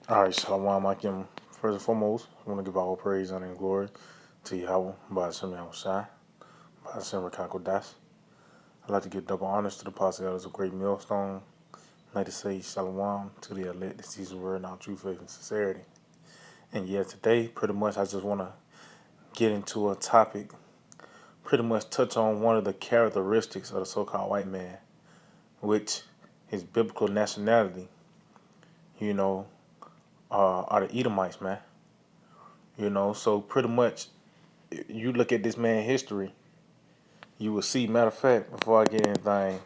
All right, Shalom Akim. First and foremost, I want to give all praise, honor, and glory to Yahweh, by Hashem Yahushai, by Hashem Rakakodash. I'd like to give double honors to the apostle elders of Great Millstone. I'd like to say Shalom to the elect that sees the word in our true faith and sincerity. And yeah, today, pretty much, I just want to get into a topic, pretty much touch on one of the characteristics of the so-called white man, which his biblical nationality, you know, are the Edomites, man. So pretty much, you look at this man's history, you will see. Matter of fact, before I get anything,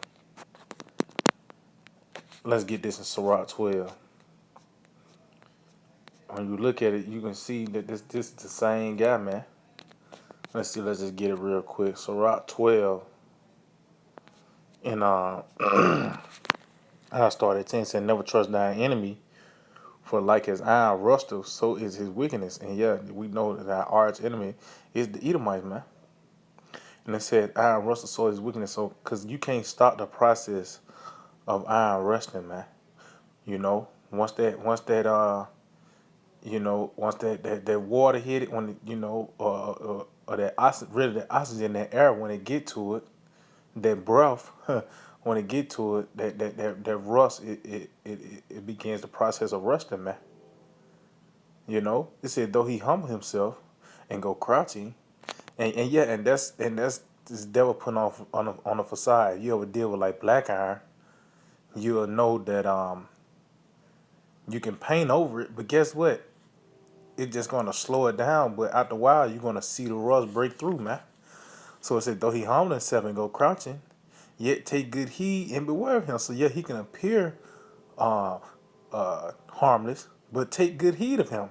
let's get this in Sirach 12. When you look at it, you can see that this is the same guy, man. Let's see. Let's just get it real quick. Sirach 12, and I started 10 saying, "Never trust thine enemy, for like as iron rusteth, so is his wickedness." And yeah, we know that our arch enemy is the Edomites, man. And it said, "Iron rusteth, so is his wickedness." So, cause you can't stop the process of iron rusting, man. Once that water hit it, when it, or that rid of the oxygen in that air, when it get to it, that breath, when it get to it, that rust, it begins the process of rusting, man. It said though he humble himself and go crouching, and yeah, and that's this devil putting off on a facade. You ever deal with like black iron, you'll know that you can paint over it, but guess what? It's just gonna slow it down. But after a while, you're gonna see the rust break through, man. So it said, though he humble himself and go crouching, yet take good heed and beware of him. So yeah, he can appear harmless, but take good heed of him.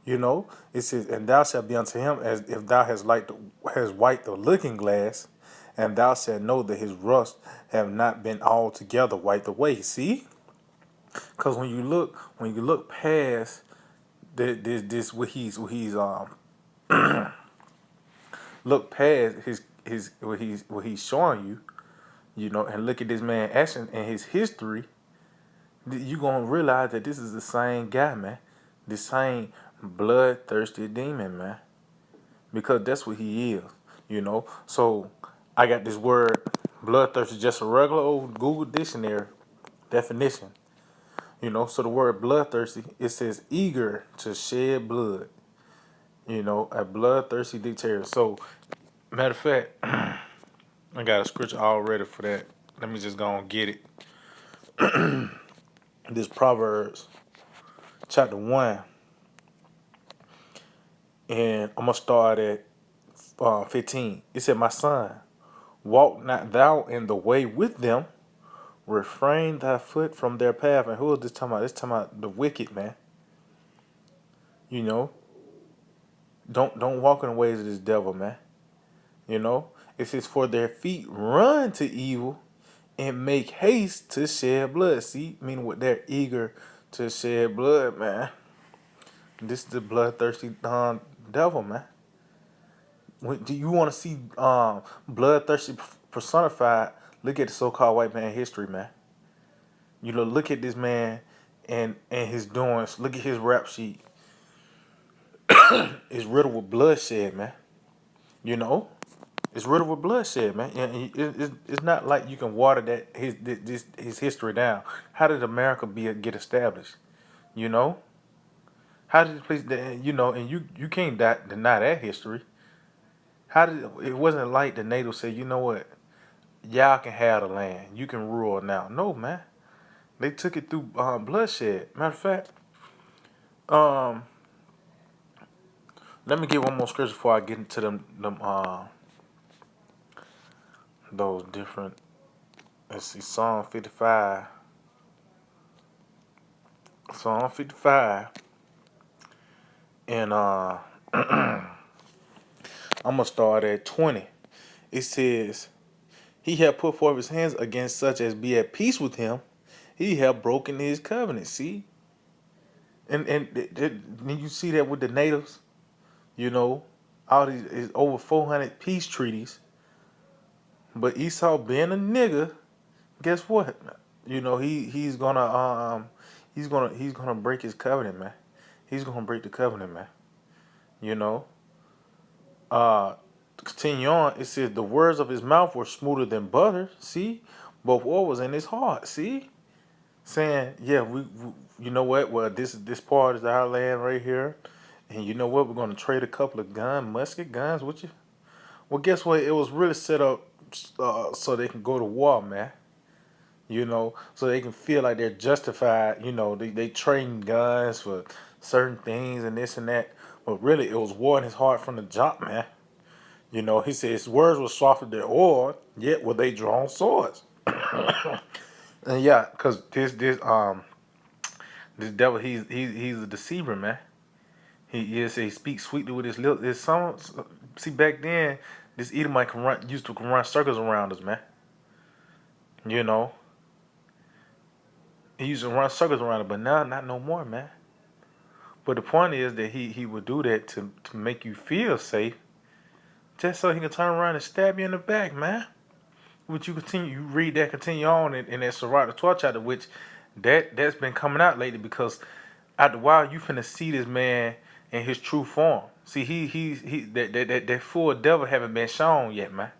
It says, and thou shalt be unto him as if thou has wiped the looking glass, and thou shalt know that his rust have not been altogether wiped away. See, because when you look past this look past his what he's showing you, and look at this man action and his history, you gonna realize that this is the same guy, man, the same bloodthirsty demon, man, because that's what he is. So I got this word bloodthirsty, just a regular old Google dictionary definition. So the word bloodthirsty, it says eager to shed blood. A bloodthirsty dictator. So, matter of fact, I got a scripture all ready for that. Let me just go and get it. This Proverbs chapter 1, and I'm going to start at 15. It said, "My son, walk not thou in the way with them, refrain thy foot from their path." And who is this talking about? This talking about the wicked, man. You know, don't walk in the ways of this devil, man. It says, "For their feet run to evil and make haste to shed blood." See, meaning what, they're eager to shed blood, man. This is the bloodthirsty devil, man. Do you want to see bloodthirsty personified? Look at the so-called white man history, man. Look at this man and his doings. Look at his rap sheet. It's riddled with bloodshed, man. You know, it's riddled with bloodshed, man. And it's not like you can water his history down. How did America get established? You know, how did this place? And you can't deny that history. How did it wasn't like the natives said, you know what, y'all can have the land, you can rule now. No, man, they took it through bloodshed. Matter of fact, um, let me get one more scripture before I get into them those different. Let's see, Psalm 55, and I'm gonna start at 20. It says, "He hath put forth his hands against such as be at peace with him. He hath broken his covenant." See, and you see that with the natives. You know, all these is over 400 peace treaties. But Esau being a nigga, guess what? He's gonna he's gonna break his covenant, man. He's gonna break the covenant, man. You know. Uh, Continue on. It says the words of his mouth were smoother than butter. See, but what was in his heart? See, saying, yeah, we you know what? Well, this part is our land right here, and you know what? We're gonna trade a couple of musket guns with you. Well, guess what? It was really set up so they can go to war, man. So they can feel like they're justified. They train guns for certain things and this and that. But really, it was war in his heart from the jump, man. He said his words were softer than oil, yet were they drawn swords. And yeah, because this devil, he's a deceiver, man. He speaks sweetly with his lips. There's some see back then, this Edomite used to run circles around us, man. You know, he used to run circles around it, but now not no more, man. But the point is that he would do that to make you feel safe, just so he can turn around and stab you in the back, man. Which you read that continue on in that Sirach the 12th chapter, which that's been coming out lately because after a while you finna see this man in his true form. See, that full devil haven't been shown yet, man.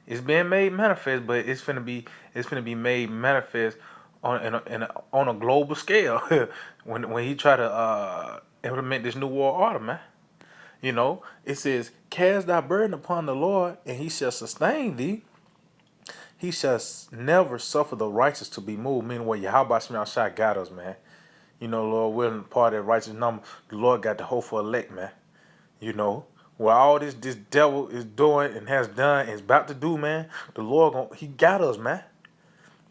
It's been made manifest, but it's finna be made manifest on a global scale when he try to implement this new world order, man. It says, "Cast thy burden upon the Lord, and He shall sustain thee. He shall never suffer the righteous to be moved." Meanwhile, Yahweh Shema Shai got us, man. Lord willing, part of that righteous number, the Lord got the hope for elect, man. What all this devil is doing and has done and is about to do, man, the Lord, he got us, man.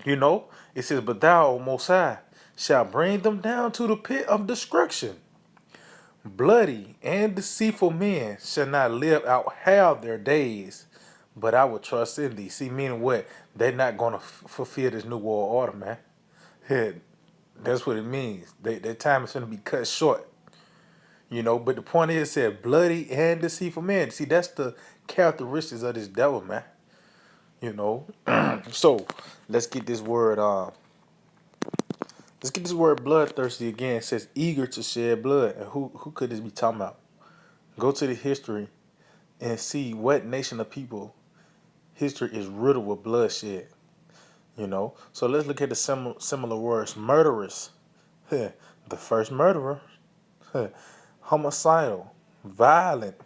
It says, "But thou, O Most High, shall bring them down to the pit of destruction. Bloody and deceitful men shall not live out half their days, but I will trust in thee." See, meaning what? They're not going to fulfill this new world order, man. Yeah, that's what it means. Their time is going to be cut short. But the point is, it said bloody and deceitful men. See, that's the characteristics of this devil, man. You know. So let's get this word. Let's get this word bloodthirsty again. It says eager to shed blood. And who could this be talking about? Go to the history and see what nation of people history is riddled with bloodshed. So let's look at the similar words. Murderous, the first murderer. Homicidal, violent,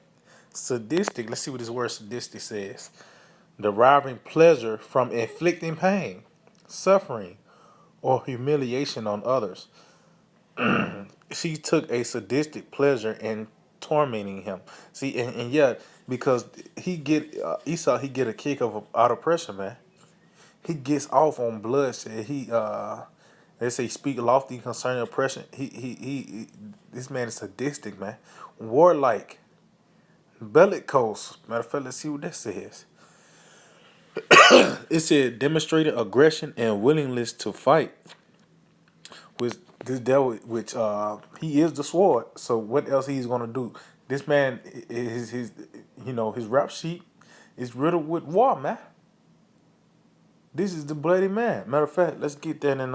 sadistic. Let's see what this word sadistic says. Deriving pleasure from inflicting pain, suffering, or humiliation on others. She took a sadistic pleasure in tormenting him. See, and yeah, because he get a kick out of pressure, man. He gets off on bloodshed. They say speak lofty concerning oppression. This man is sadistic, man. Warlike, bellicose. Matter of fact, let's see what that says. It said demonstrated aggression and willingness to fight. With this devil, which he is the sword. So what else he's gonna do? This man is his rap sheet is riddled with war, man. This is the bloody man. Matter of fact, let's get that in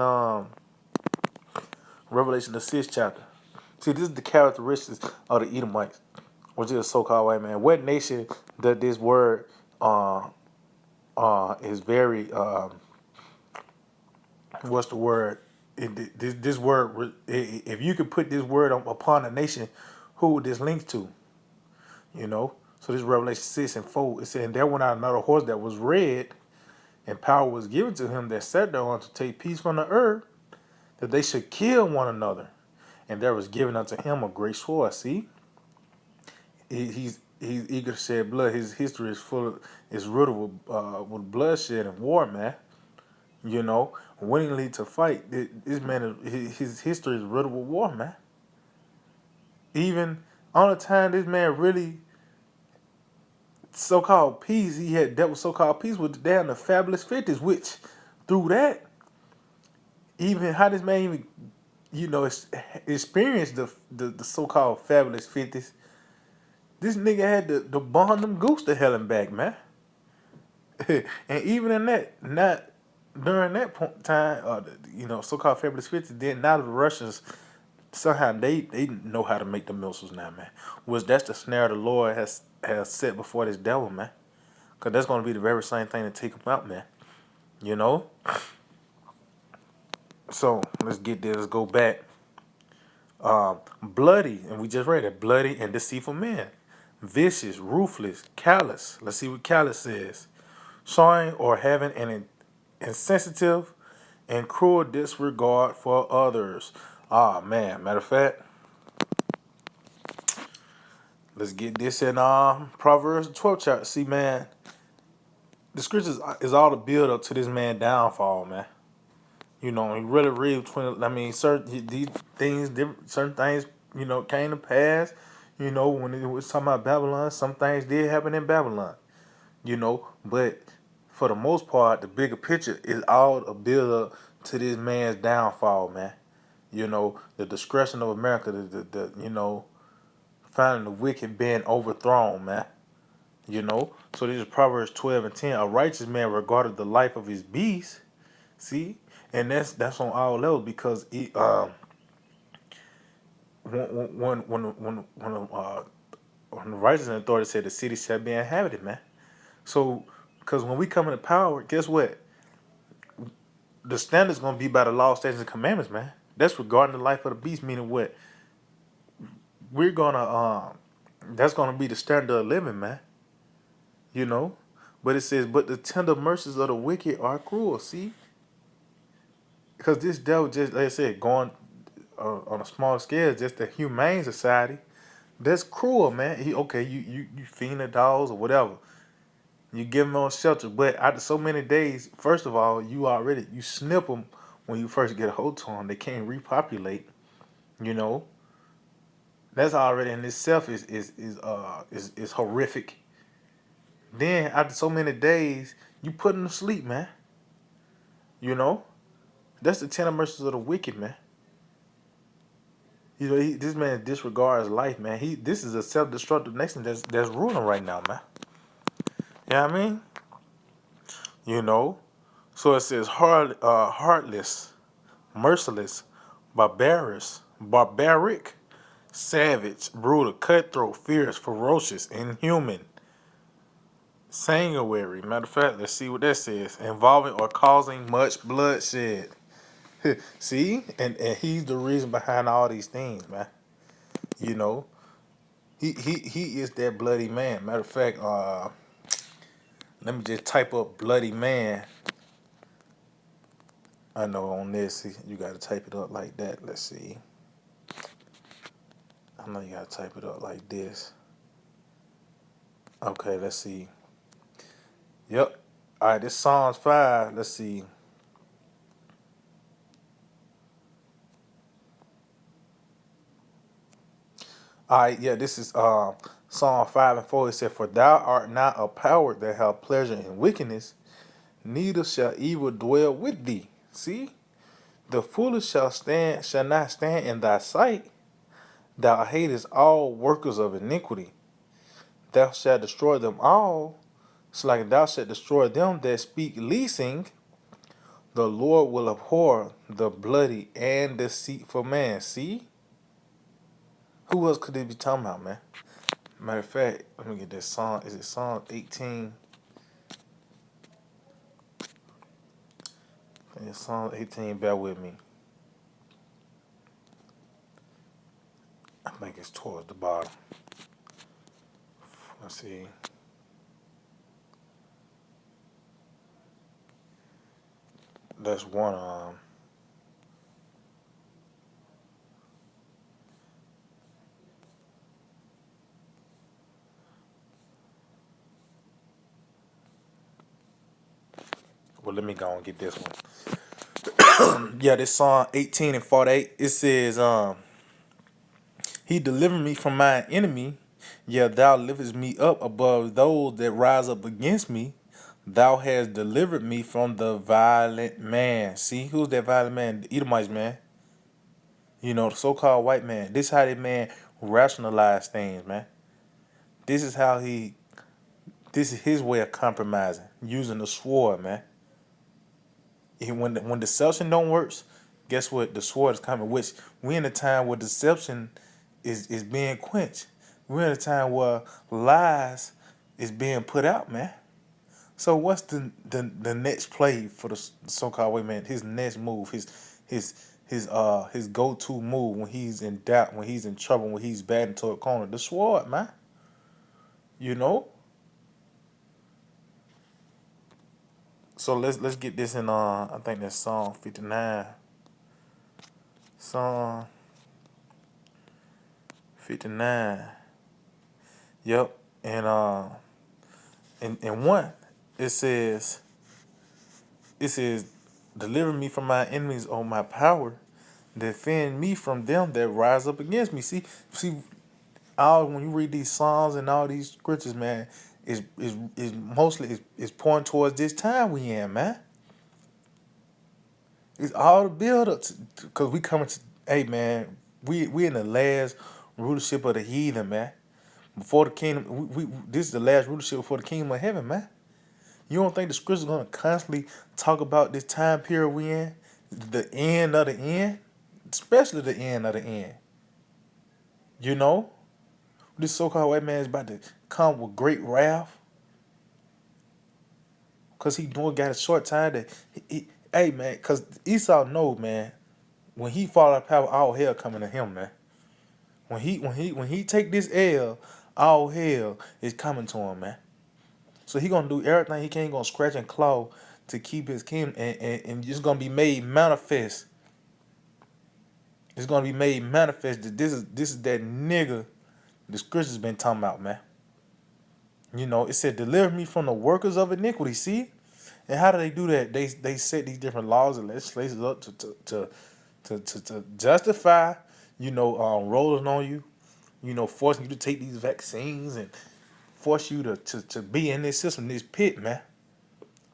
Revelation the 6th chapter. See, this is the characteristics of the Edomites, which is a so-called white man. What nation that this word is very what's the word? This word, if you could put this word upon a nation, who would this link to? So this Revelation 6:4, it said, "And there went out another horse that was red, and power was given to him that sat thereon to take peace from the earth, that they should kill one another. And there was given unto him a great sword." See, he's eager to shed blood. His history is riddled with bloodshed and war, man. Willingly to fight. This man, his history is riddled with war, man. Even on the time this man really so-called peace, he had dealt with so-called peace with the fabulous 50s, which through that, even how this man even, experienced the so-called fabulous 50s, this nigga had to bond them goose to hell and back, man. And even in that, not during that point in time, so-called Fabulous 50, then now the Russians, somehow they know how to make the missiles now, man. Which that's the snare the Lord has set before this devil, man. Because that's going to be the very same thing to take him out, man. You know? So, let's get there. Let's go back. Bloody, and we just read it. Bloody and deceitful men. Vicious, ruthless, callous. Let's see what callous says. Showing or having an insensitive and cruel disregard for others. Ah, man. Matter of fact, let's get this in Proverbs 12 chapter. See, man, the scriptures is all the build up to this man downfall, man. You know, he really read between. I mean, certain these things, certain things, came to pass. You know, when it was talking about Babylon, some things did happen in Babylon. But for the most part, the bigger picture is all a build up to this man's downfall, man. The discretion of America, the finding the wicked being overthrown, man. So this is Proverbs 12 and 10. A righteous man regarded the life of his beast. See, and that's on all levels because when the righteous and authority said the city shall be inhabited, man. So, because when we come into power, guess what? The standard's gonna be by the law, statutes, and commandments, man. That's regarding the life of the beast, meaning what? We're gonna that's gonna be the standard of living, man. You know, but it says, but the tender mercies of the wicked are cruel. See, because this devil just, like I said, going on a small scale, just the humane society. That's cruel, man. You feed the dogs or whatever. You give them on shelter, but after so many days, first of all, you snip them when you first get a hold to them. They can't repopulate. You know, that's already in itself is horrific. Then after so many days, you put them to sleep, man. You know, that's the tender mercies of the wicked, man. This man disregards life, man. This is a self-destructive nation that's ruling right now, man. You know what I mean? You know, so it says heartless, merciless, barbaric, savage, brutal, cutthroat, fierce, ferocious, inhuman, sanguinary. Matter of fact, let's see what that says. Involving or causing much bloodshed. See, and he's the reason behind all these things, man. You know, he is that bloody man. Matter of fact, let me just type up bloody man. I know on this you got to type it up like that. Let's see. I know you got to type it up like this. Okay, let's see. Yep. All right, this Psalms 5. Let's see. All right, yeah, this is Psalm 5 and 4. It said, "For thou art not a power that have pleasure in wickedness, neither shall evil dwell with thee." See? The foolish shall not stand in thy sight. Thou hatest all workers of iniquity. Thou shalt destroy them all. It's like thou shalt destroy them that speak leasing. The Lord will abhor the bloody and deceitful man. See? Who else could they be talking about, man? Matter of fact, let me get that song. Is it Psalm 18? It's Psalm 18. Bear with me. I think it's towards the bottom. Let's see. That's one. Well, let me go and get this one. Yeah, this Psalm 18 and 48. It says, He delivered me from my enemy. Yeah, thou liftest me up above those that rise up against me. Thou hast delivered me from the violent man. See, who's that violent man? The Edomites, man. The so-called white man. This is how that man rationalize things, man. This is how this is his way of compromising, using the sword, man. When deception don't work, guess what? The sword is coming. Which we in a time where deception is being quenched. We're in a time where lies is being put out, man. So what's the next play for the so-called way man? His next move, his go-to move when he's in doubt, when he's in trouble, when he's bad into a corner. The sword, man. You know. So let's get this in. I think that's Psalm 59. Psalm 59. Yep. And in one, it says deliver me from my enemies, O my power. Defend me from them that rise up against me. See, all when you read these Psalms and all these scriptures, man, is mostly is pointing towards this time we in, man. It's all the build up because we coming to, hey man, we in the last rulership of the heathen, man. Before the kingdom, this is the last rulership before the kingdom of heaven, man. You don't think the scriptures gonna constantly talk about this time period we in, the end of the end, especially the end of the end. You know, this so-called white man is about to come with great wrath, cause he doing got a short time that hey man, cause Esau know, man, when he fall out of power, all hell coming to him, man. When he take this L, all hell is coming to him, man. So he gonna do everything he can, gonna scratch and claw to keep his kingdom, and it's gonna be made manifest. It's gonna be made manifest that this is that nigga the scriptures been talking about, man. You know, it said deliver me from the workers of iniquity. See, and how do they do that? They set these different laws and legislations up to justify, rolling on you, forcing you to take these vaccines and force you to be in this system, this pit, man.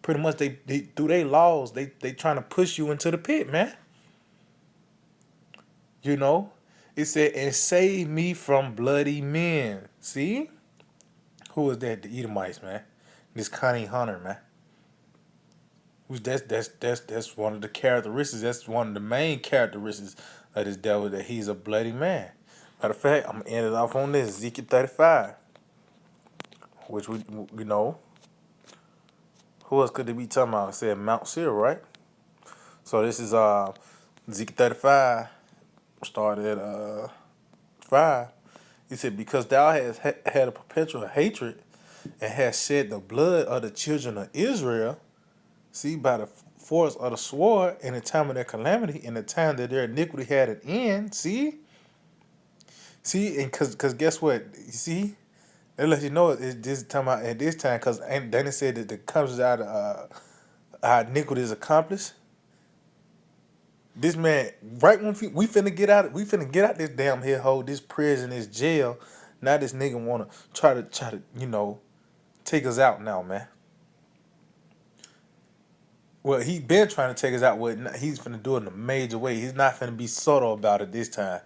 Pretty much they through their laws, they trying to push you into the pit, man. You know? It said, and save me from bloody men. See? Who is that? The Edomites, man. This Connie Hunter, man. That's one of the characteristics. That's one of the main characteristics of this devil, that he's a bloody man. Matter of fact, I'm gonna end it off on this Ezekiel 35, which we know. Who else could they be talking about? It said Mount Seir, right? So this is Ezekiel 35, started at 5. He said, because thou hast had a perpetual hatred and hast shed the blood of the children of Israel, see, by the force of the sword in the time of their calamity, in the time that their iniquity had an end, see, and because guess what, you see, they let you know it's this time out at this time, because then it said that the comes out of our iniquity is accomplished. This man, right when we finna get out, this damn hellhole, this prison, this jail. Now this nigga wanna try to take us out now, man. Well, he been trying to take us out. He's finna do it in a major way. He's not finna be subtle about it this time.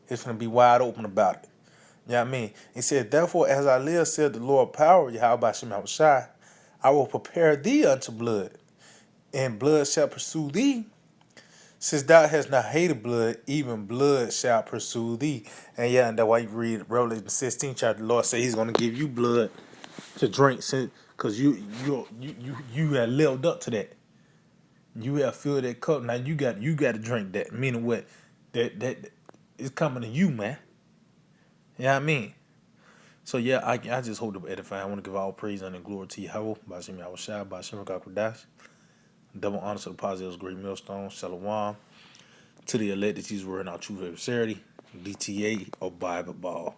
He's finna be wide open about it. You know what I mean? He said, therefore, as I live, said the Lord power, Yahweh Shem Shai, I will prepare thee unto blood, and blood shall pursue thee. Since thou hast not hated blood, even blood shall pursue thee. And yeah, and that's why you read Revelation 16 chapter. The Lord say He's gonna give you blood to drink, because you have lived up to that. You have filled that cup. Now you got to drink that. Meaning what? That is coming to you, man. You know what I mean? So yeah, I just hope to edify. I want to give all praise and glory to Yahweh, Ba'ashem Yahweh Shai, Ba'ashem Kodash. Double honor to the positives, great millstone, Shalom. To the elect that use word in our true sincerity, DTA or Bible Ball.